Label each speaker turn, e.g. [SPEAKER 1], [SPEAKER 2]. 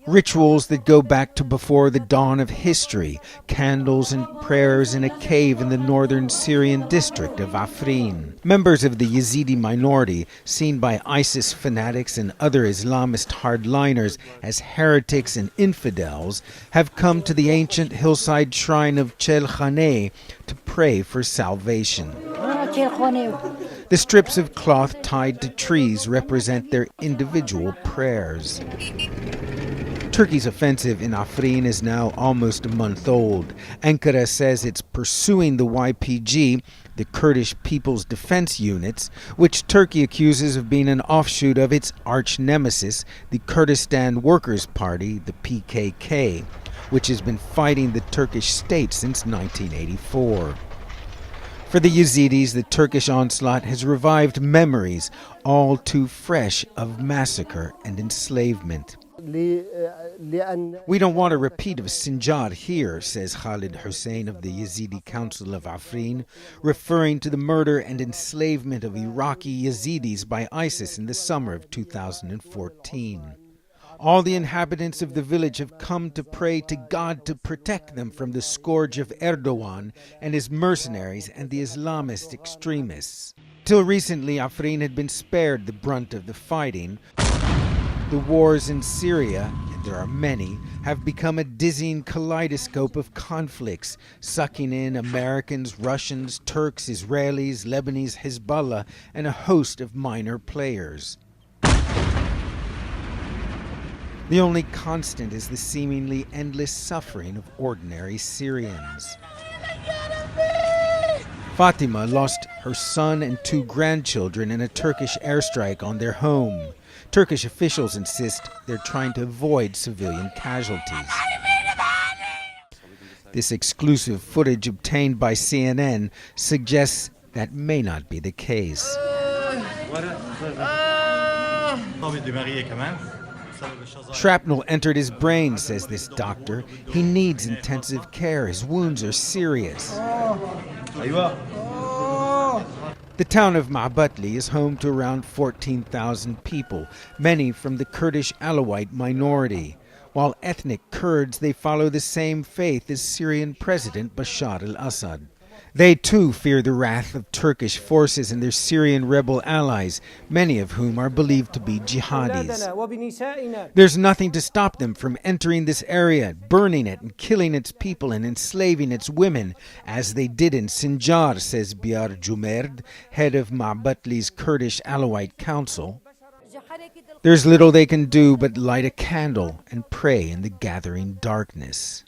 [SPEAKER 1] Rituals that go back to before the dawn of history, candles and prayers in a cave in the northern Syrian district of Afrin. Members of the Yazidi minority, seen by ISIS fanatics and other Islamist hardliners as heretics and infidels, have come to the ancient hillside shrine of Chelkhaneh to pray for salvation. The strips of cloth tied to trees represent their individual prayers. Turkey's offensive in Afrin is now almost a month old. Ankara says it's pursuing the YPG, the Kurdish People's Defense Units, which Turkey accuses of being an offshoot of its arch-nemesis, the Kurdistan Workers' Party, the PKK, which has been fighting the Turkish state since 1984. For the Yazidis, the Turkish onslaught has revived memories, all too fresh, of massacre and enslavement. We don't want a repeat of Snjar here, says Khalid Hussein of the Yazidi Council of Afrin, referring to the murder and enslavement of Iraqi Yazidis by ISIS in the summer of 2014. All the inhabitants of the village have come to pray to God to protect them from the scourge of Erdogan and his mercenaries and the Islamist extremists. Till recently, Afrin had been spared the brunt of the fighting. The wars in Syria, and there are many, have become a dizzying kaleidoscope of conflicts, sucking in Americans, Russians, Turks, Israelis, Lebanese, Hezbollah, and a host of minor players. The only constant is the seemingly endless suffering of ordinary Syrians. Fatima lost her son and 2 grandchildren in a Turkish airstrike on their home. Turkish officials insist they're trying to avoid civilian casualties. This exclusive footage obtained by CNN suggests that may not be the case. Shrapnel entered his brain, says this doctor. He needs intensive care. His wounds are serious. The town of Ma'batli is home to around 14,000 people, many from the Kurdish Alawite minority. While ethnic Kurds, they follow the same faith as Syrian President Bashar al-Assad. They too fear the wrath of Turkish forces and their Syrian rebel allies, many of whom are believed to be jihadis. There's nothing to stop them from entering this area, burning it and killing its people and enslaving its women, as they did in Snjar, says Biar Jumerd, head of Ma'batli's Kurdish Alawite Council. There's little they can do but light a candle and pray in the gathering darkness.